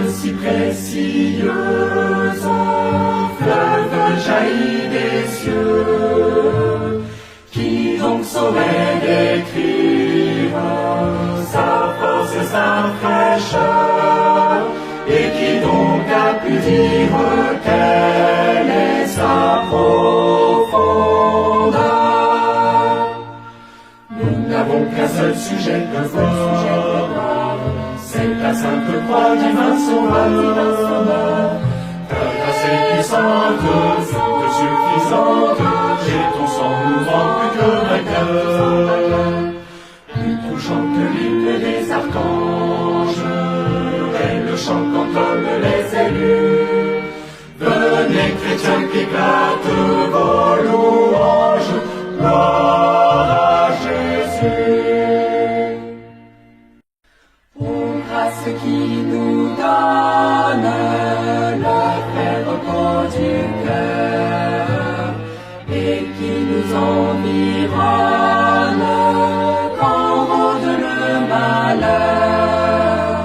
si précieuse, fleuve jaillit des cieux, qui donc saurait décrire sa force et sa fraîcheur, et qui donc a pu dire quelle est sa profondeur. Nous n'avons qu'un seul sujet de voir, c'est la sainte croix divin sauveur. Ta grâce est puissante, toute suffisante, et ton sang nous rend plus que vainqueurs. Plus touchant que l'hymne des archanges, et le chant qu'entonnent les élus. Venez chrétiens qu'éclatent vos louanges, gloire à Jésus. Ô grâce qui nous donne le vrai repos du cœur, et qui nous environne quand rôde le malheur.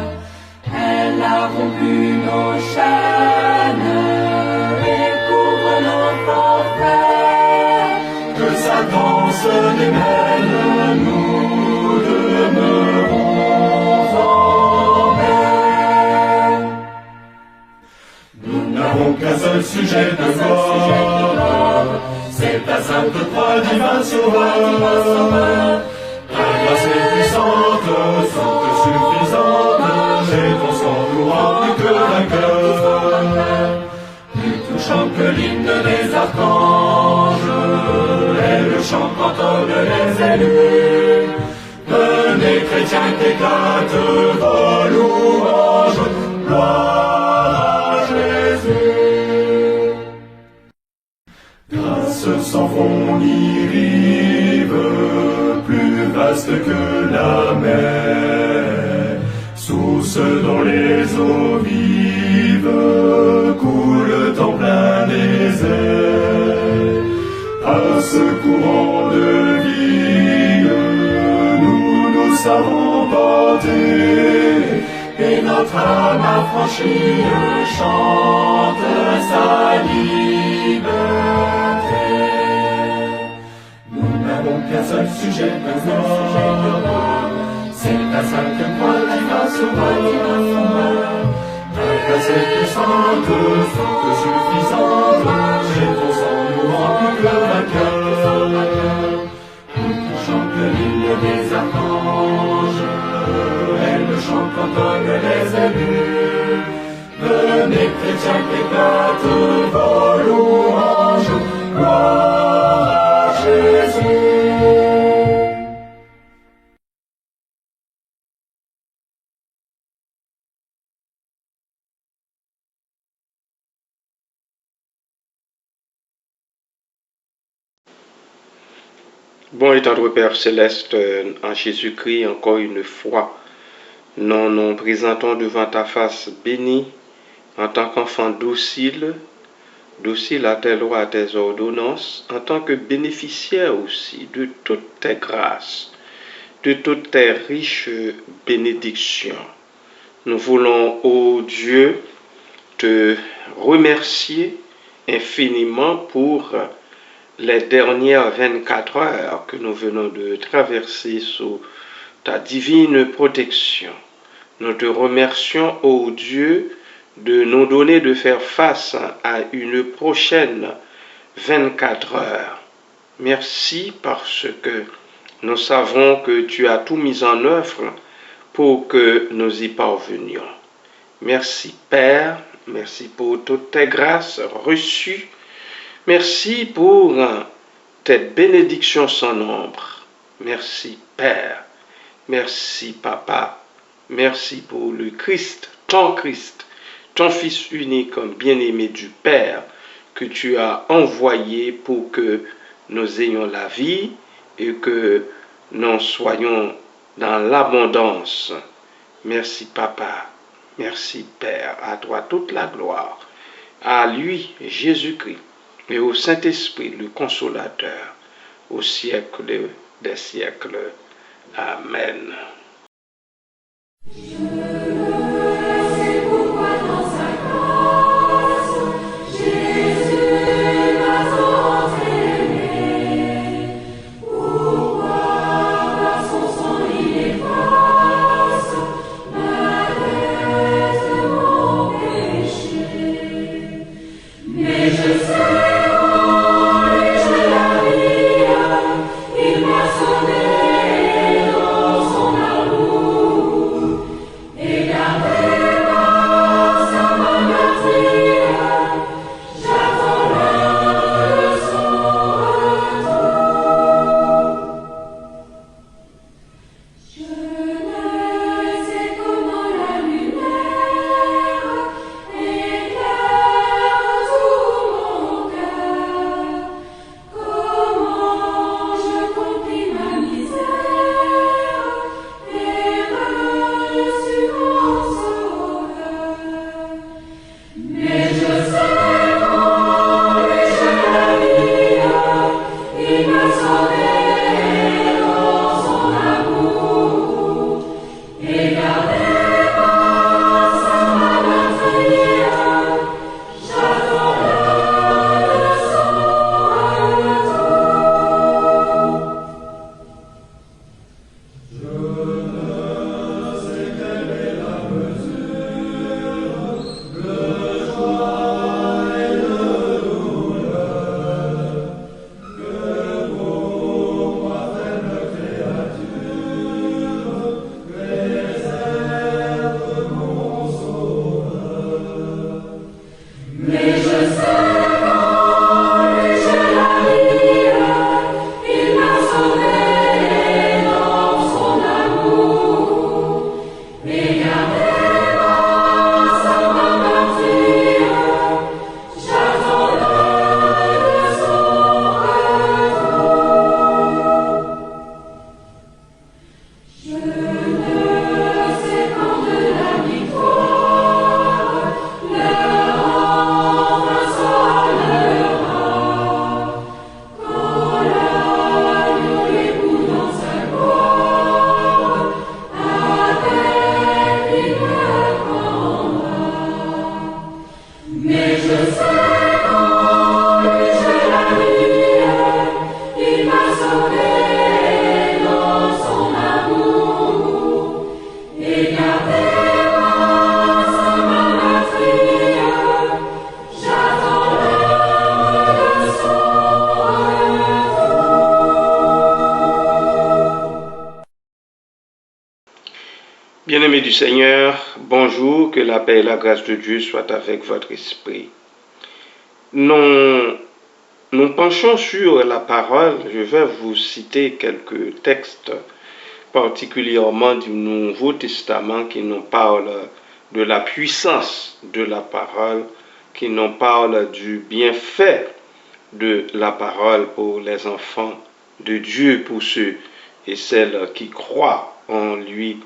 Elle a rompu nos chaînes et couvre nos forfaits. Que Satan se démêle, nous demeurons en paix. Nous n'avons qu'un seul sujet de gloire, c'est ta sainte croix divin sauveur. Ta grâce est puissante, toute suffisante, et ton sang nous rend plus que vainqueurs. Plus touchant que l'hymne des archanges, et le chant qu'entonnent les élus. Venez chrétiens qu'éclatent vos louanges, gloire à Jésus. Grâce sans fond ni rive, plus vaste que la mer, source dont les eaux vives coulent en plein désert. À ce courant de vie, nous savons porter, et notre âme affranchie chante sa liberté. Nous n'avons qu'un seul sujet de gloire, c'est ta sainte croix divin sauveur. Ta grâce est puissante, toute suffisante, et ton sang nous rend plus que vainqueurs. Plus touchant que l'hymne des archanges, et le chant qu'entonnent les élus. Venez chrétiens qu'éclatent vos louanges, gloire à Jésus. Bon et tendre Père Céleste, en Jésus-Christ, encore une fois, nous nous présentons devant ta face bénie, en tant qu'enfants dociles, dociles à tes lois, à tes ordonnances, en tant que bénéficiaires aussi de toutes tes grâces, de toutes tes riches bénédictions. Nous voulons, ô Dieu, te remercier infiniment pour les dernières 24 heures que nous venons de traverser sous ta divine protection. Nous te remercions, ô Dieu, de nous donner de faire face à une prochaine 24 heures. Merci parce que nous savons que tu as tout mis en œuvre pour que nous y parvenions. Merci Père, merci pour toutes tes grâces reçues. Merci pour tes bénédictions sans nombre. Merci Père, merci Papa, merci pour le Christ, ton Fils unique, comme bien-aimé du Père, que tu as envoyé pour que nous ayons la vie et que nous soyons dans l'abondance. Merci Papa, merci Père, à toi toute la gloire, à lui Jésus-Christ et au Saint-Esprit, le Consolateur, au siècle des siècles. Amen. Je sais pourquoi Bien-aimés du Seigneur, bonjour, que la paix et la grâce de Dieu soient avec votre esprit. Nous penchons sur la parole. Je vais vous citer quelques textes, particulièrement du Nouveau Testament, qui nous parlent de la puissance de la parole, qui nous parlent du bienfait de la parole pour les enfants de Dieu, pour ceux et celles qui croient en lui,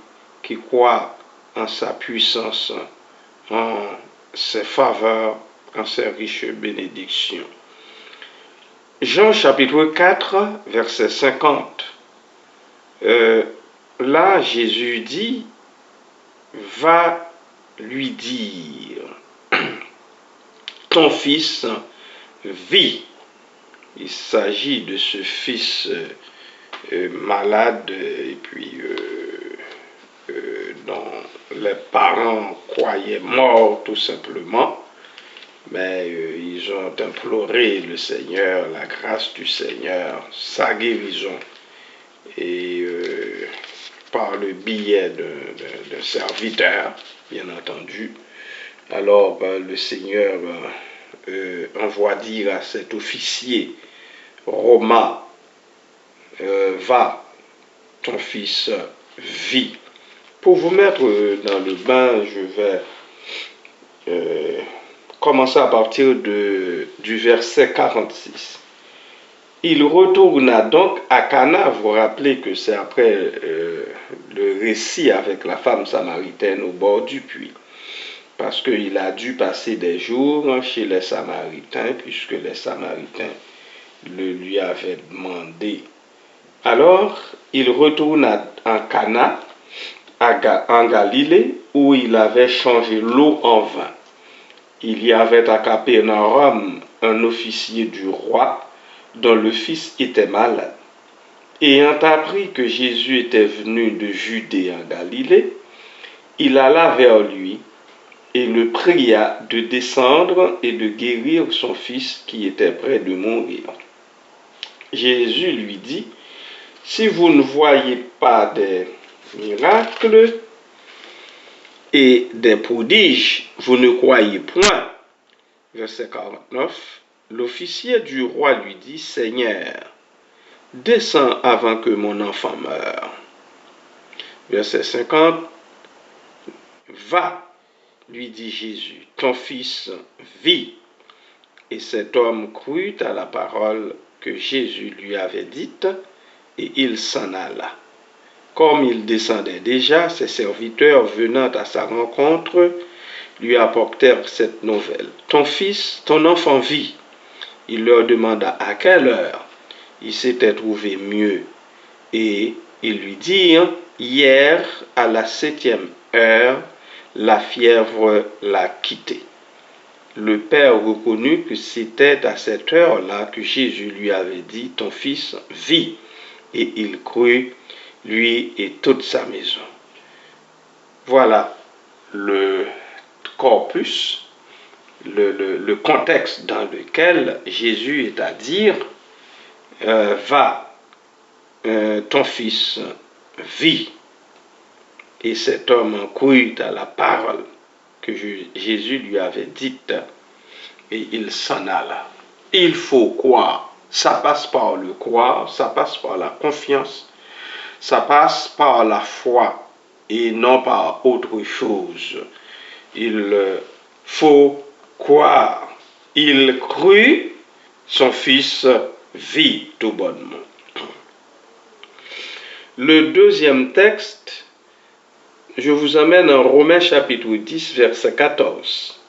qui croient en sa puissance, en ses faveurs, en ses riches bénédictions. Jean chapitre 4, verset 50. Là, Jésus dit, va lui dire, ton fils vit. Il s'agit de ce fils malade et puis dont les parents croyaient mort tout simplement, mais ils ont imploré le Seigneur, la grâce du Seigneur, sa guérison, et par le biais d'un serviteur, bien entendu. Alors le Seigneur envoie dire à cet officier romain, va, ton fils vit. Pour vous mettre dans le bain, je vais commencer à partir du verset 46. Il retourna donc à Cana. Vous vous rappelez que c'est après le récit avec la femme samaritaine au bord du puits. Parce qu'il a dû passer des jours chez les Samaritains, puisque les Samaritains le lui avaient demandé. Alors, il retourne en Cana, en Galilée, où il avait changé l'eau en vin. Il y avait à Capernaum un officier du roi, dont le fils était malade. Ayant appris que Jésus était venu de Judée en Galilée, il alla vers lui et le pria de descendre et de guérir son fils qui était près de mourir. Jésus lui dit, si vous ne voyez pas des miracles et des prodiges, vous ne croyez point. Verset 49, l'officier du roi lui dit, Seigneur, descends avant que mon enfant meure. Verset 50, va, lui dit Jésus, ton fils vit. Et cet homme crut à la parole que Jésus lui avait dite, et il s'en alla. Comme il descendait déjà, ses serviteurs venant à sa rencontre lui apportèrent cette nouvelle. Ton fils, ton enfant vit. Il leur demanda à quelle heure il s'était trouvé mieux. Et ils lui dirent, hier à la 7e heure, la fièvre l'a quitté. Le père reconnut que c'était à cette heure-là que Jésus lui avait dit, ton fils vit. Et il crut, lui et toute sa maison. Voilà le corpus, le contexte dans lequel Jésus est à dire, va, ton fils vit. Et cet homme crut à la parole que Jésus lui avait dite, et il s'en alla. Il faut croire. Ça passe par le croire, ça passe par la confiance, ça passe par la foi et non par autre chose. Il faut croire. Il crut, son fils vit tout bonnement. Le deuxième texte, je vous amène en Romains chapitre 10, verset 14.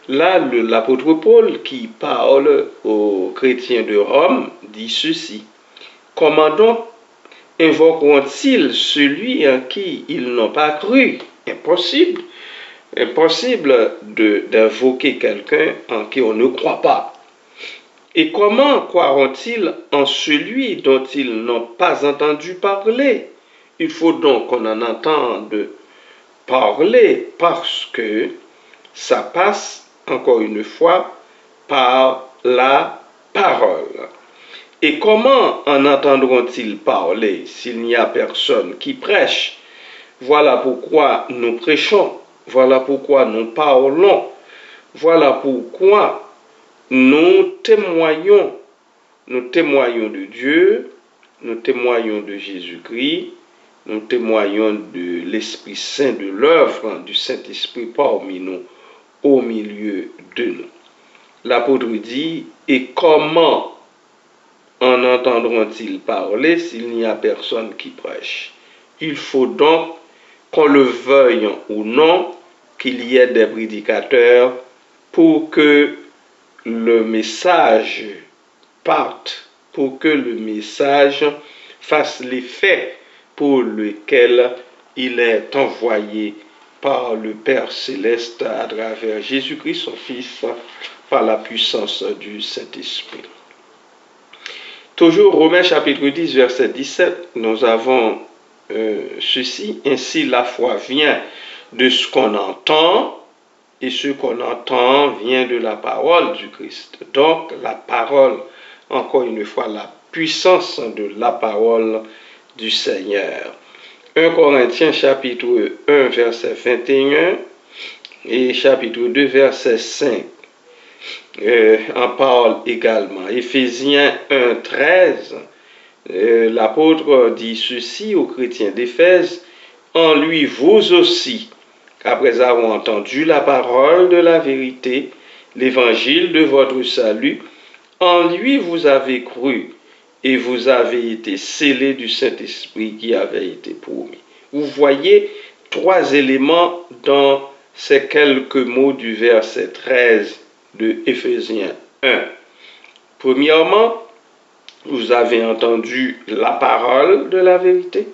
Là, l'apôtre Paul, qui parle aux chrétiens de Rome, dit ceci. Comment donc invoqueront-ils celui en qui ils n'ont pas cru? Impossible. Impossible d'invoquer quelqu'un en qui on ne croit pas. Et comment croiront-ils en celui dont ils n'ont pas entendu parler? Il faut donc qu'on en entende parler parce que ça passe, encore une fois, par la parole. Et comment en entendront-ils parler s'il n'y a personne qui prêche? Voilà pourquoi nous prêchons, voilà pourquoi nous parlons, voilà pourquoi nous témoignons de Dieu, nous témoignons de Jésus-Christ, nous témoignons de l'Esprit Saint, de l'œuvre du Saint-Esprit parmi nous, au milieu de nous. L'apôtre dit, et comment en entendront-ils parler s'il n'y a personne qui prêche? Il faut donc, qu'on le veuille ou non, qu'il y ait des prédicateurs pour que le message parte, pour que le message fasse l'effet pour lequel il est envoyé par le Père Céleste à travers Jésus-Christ, son Fils, par la puissance du Saint-Esprit. Toujours Romains chapitre 10, verset 17, nous avons ceci, ainsi la foi vient de ce qu'on entend, et ce qu'on entend vient de la parole du Christ. Donc la parole, encore une fois, la puissance de la parole du Seigneur. 1 Corinthiens chapitre 1, verset 21 et chapitre 2, verset 5 en parle également. Éphésiens 1, 13, l'apôtre dit ceci aux chrétiens d'Éphèse, en lui vous aussi, après avoir entendu la parole de la vérité, l'évangile de votre salut, en lui vous avez cru et vous avez été scellés du Saint-Esprit qui avait été promis. Vous voyez trois éléments dans ces quelques mots du verset 13 de Éphésiens 1. Premièrement, vous avez entendu la parole de la vérité.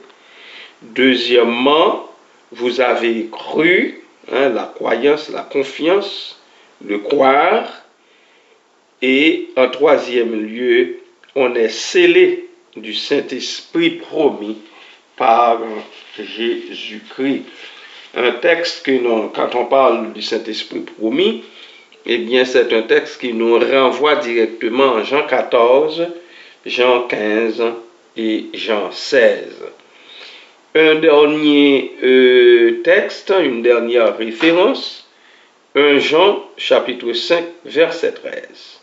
Deuxièmement, vous avez cru, la croyance, la confiance, le croire. Et en troisième lieu, on est scellé du Saint-Esprit promis par Jésus-Christ. Un texte que quand on parle du Saint-Esprit promis, eh bien c'est un texte qui nous renvoie directement en Jean 14, Jean 15 et Jean 16. Un dernier texte, une dernière référence, 1 Jean chapitre 5, verset 13.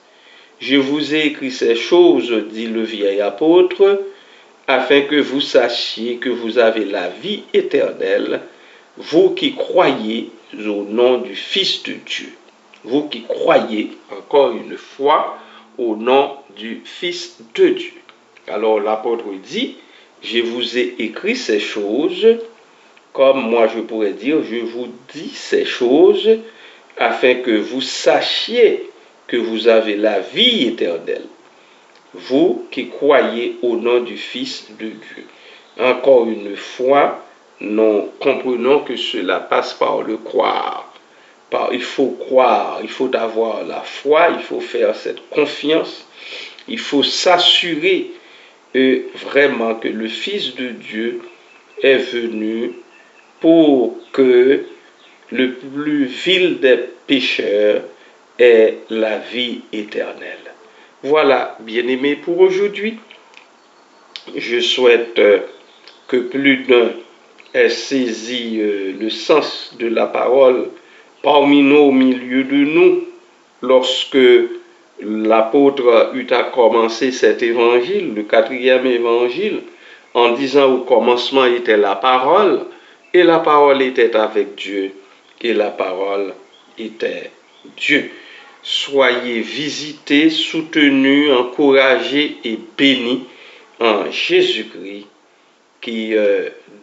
Je vous ai écrit ces choses, dit le vieil apôtre, afin que vous sachiez que vous avez la vie éternelle, vous qui croyez au nom du Fils de Dieu. Vous qui croyez, encore une fois, au nom du Fils de Dieu. Alors l'apôtre dit, je vous ai écrit ces choses, comme moi je pourrais dire, je vous dis ces choses, afin que vous sachiez que vous avez la vie éternelle. Vous qui croyez au nom du Fils de Dieu. Encore une fois, nous comprenons que cela passe par le croire. Il faut croire, il faut avoir la foi, il faut faire cette confiance, il faut s'assurer vraiment que le Fils de Dieu est venu pour que le plus vil des pécheurs ait la vie éternelle. Voilà, bien-aimés, pour aujourd'hui. Je souhaite que plus d'un ait saisi le sens de la parole parmi nous, au milieu de nous, lorsque l'apôtre eut à commencer cet évangile, le 4e évangile, en disant au commencement était la parole, et la parole était avec Dieu, et la parole était Dieu. Soyez visités, soutenus, encouragés et bénis en Jésus-Christ qui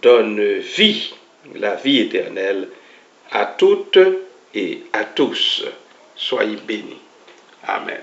donne vie, la vie éternelle, à toutes et à tous. Soyez bénis. Amen.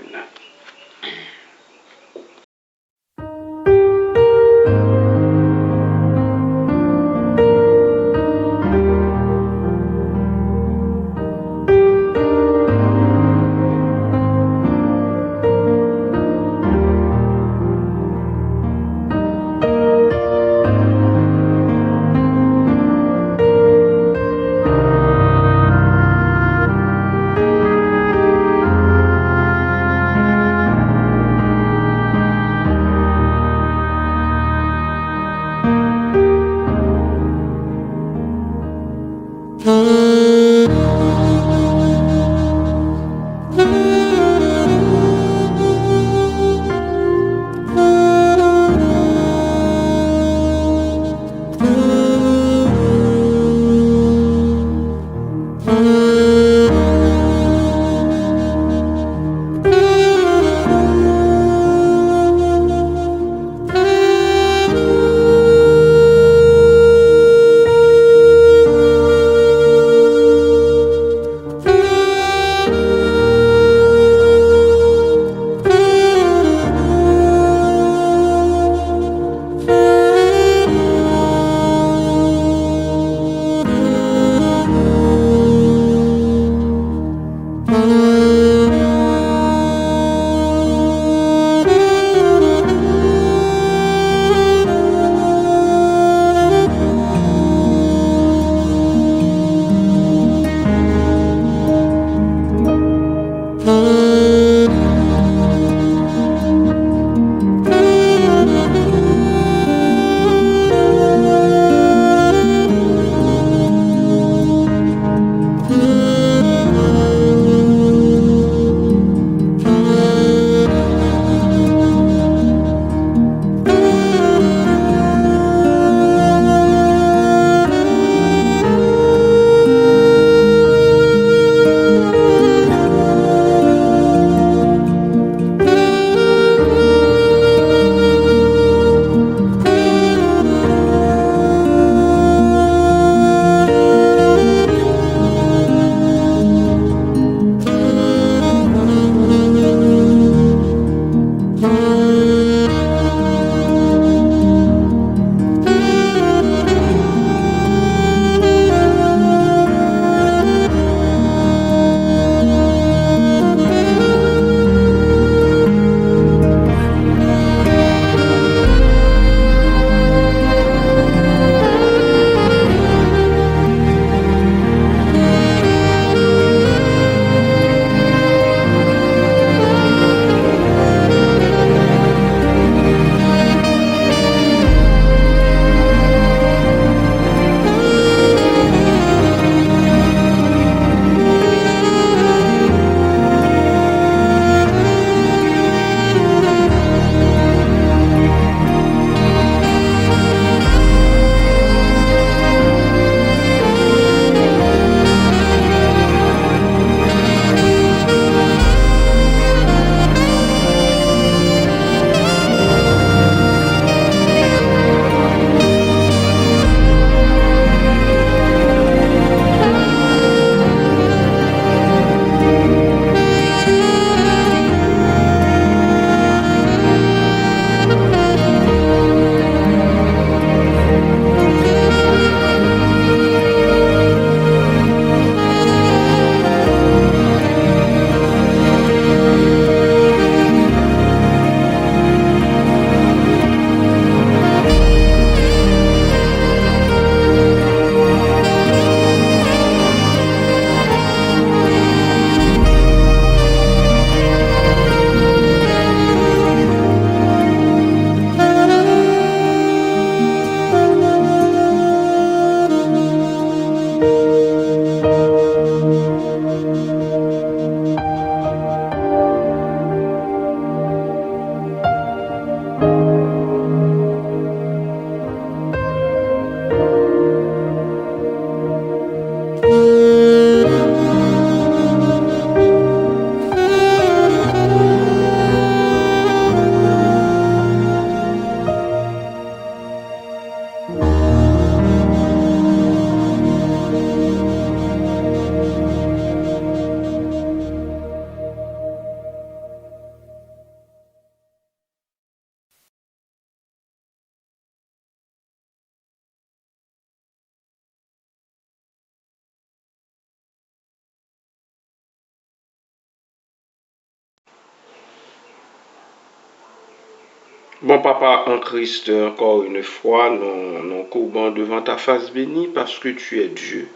Bon papa en Christ, encore une fois, nous courbons devant ta face bénie parce que tu es Dieu.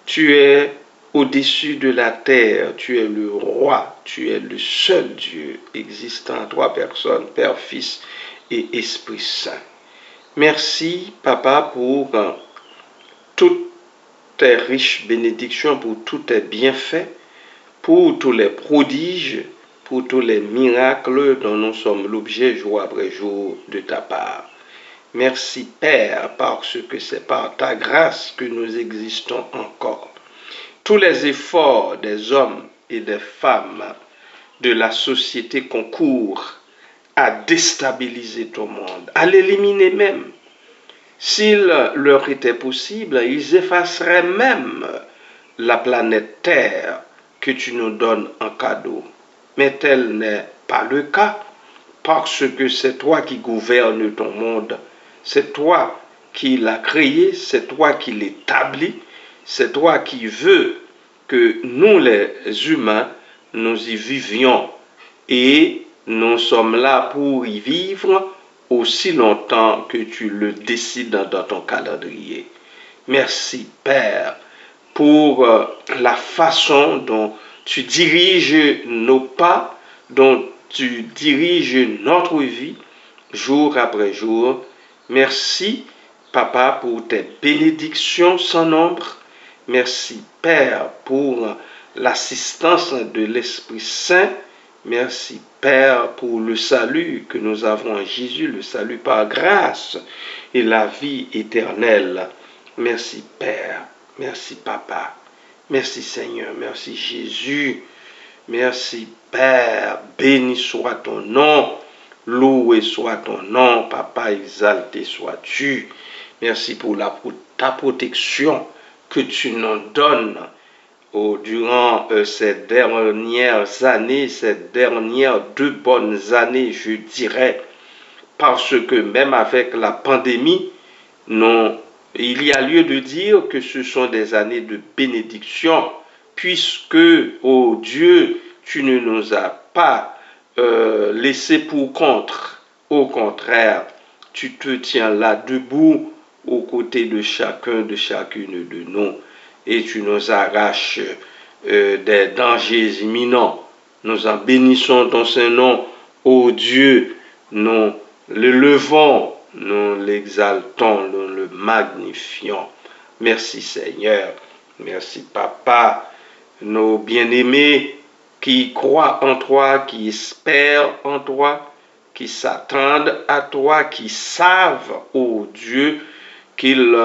Tu es au-dessus de la terre, tu es le roi, tu es le seul Dieu existant en trois personnes, Père, Fils et Esprit Saint. Merci papa pour toutes tes riches bénédictions, pour tous tes bienfaits, pour tous les prodiges, pour tous les miracles dont nous sommes l'objet jour après jour de ta part. Merci Père, parce que c'est par ta grâce que nous existons encore. Tous les efforts des hommes et des femmes de la société concourent à déstabiliser ton monde, à l'éliminer même. S'il leur était possible, ils effaceraient même la planète Terre que tu nous donnes en cadeau. Mais tel n'est pas le cas, parce que c'est toi qui gouvernes ton monde, c'est toi qui l'as créé, c'est toi qui l'établis, c'est toi qui veux que nous les humains, nous y vivions et nous sommes là pour y vivre aussi longtemps que tu le décides dans ton calendrier. Merci Père pour la façon dont tu diriges nos pas, dont tu diriges notre vie jour après jour. Merci Papa pour tes bénédictions sans nombre. Merci Père pour l'assistance de l'Esprit Saint. Merci Père pour le salut que nous avons en Jésus, le salut par grâce et la vie éternelle. Merci Père, merci Papa, merci Seigneur, merci Jésus, merci Père, béni soit ton nom, loué soit ton nom, Papa, exalté sois-tu. Merci pour ta protection que tu nous donnes durant ces dernières années, ces dernières 2 bonnes années, je dirais, parce que même avec la pandémie, il y a lieu de dire que ce sont des années de bénédiction, puisque, ô Dieu, tu ne nous as pas laissé pour contre. Au contraire, tu te tiens là debout aux côtés de chacun, de chacune de nous. Et tu nous arraches des dangers imminents. Nous en bénissons ton Saint-Nom, ô Dieu, nous le levons, nous l'exaltons, nous le magnifions. Merci Seigneur, merci Papa, nos bien-aimés qui croient en toi, qui espèrent en toi, qui s'attendent à toi, qui savent, ô Dieu, qu'ils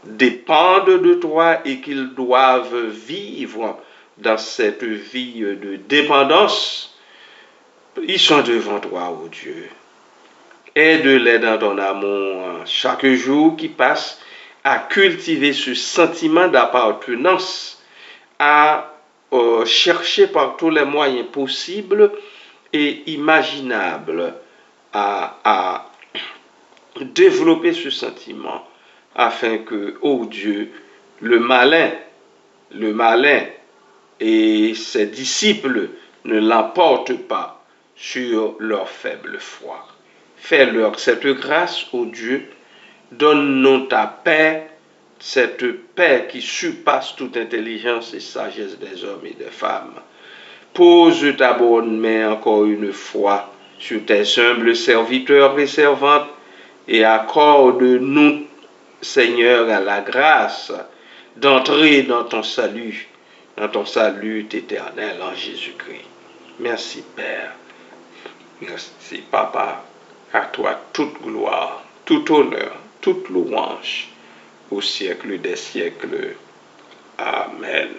dépendent de toi et qu'ils doivent vivre dans cette vie de dépendance. Ils sont devant toi, ô Dieu. Aide-les dans ton amour chaque jour qui passe à cultiver ce sentiment d'appartenance, à chercher par tous les moyens possibles et imaginables à développer ce sentiment afin que, ô Dieu, le malin et ses disciples ne l'emportent pas sur leur faible foi. Fais-leur cette grâce, ô Dieu, donne-nous ta paix, cette paix qui surpasse toute intelligence et sagesse des hommes et des femmes. Pose ta bonne main encore une fois sur tes humbles serviteurs et servantes et accorde-nous, Seigneur, à la grâce d'entrer dans ton salut éternel en Jésus-Christ. Merci Père, merci Papa, à toi toute gloire, tout honneur, toute louange au siècle des siècles. Amen.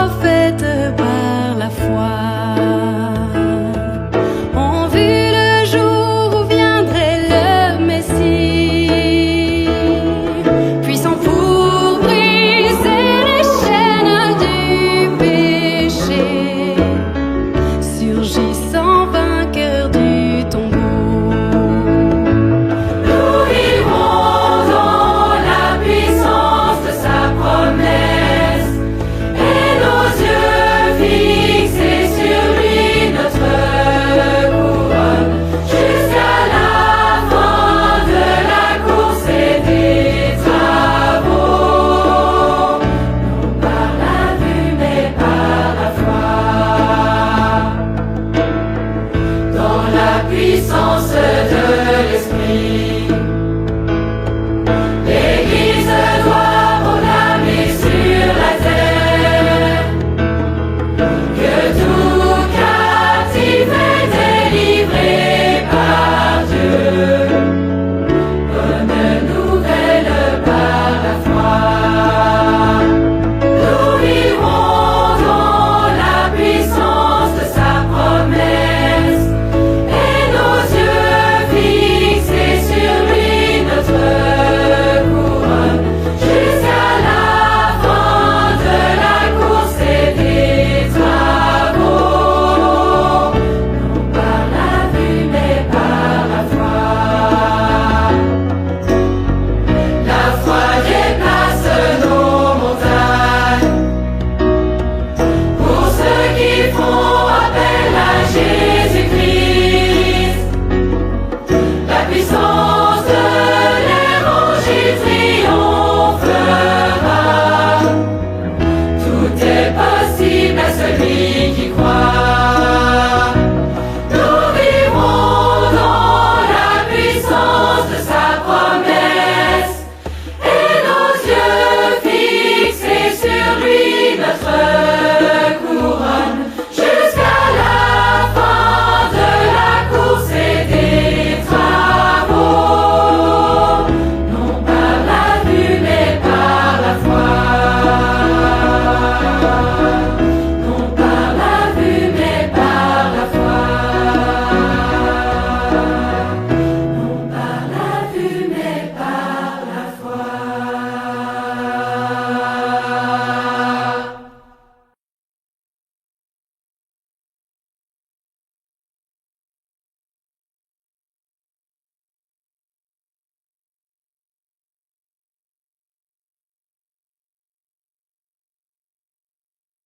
faite par la foi.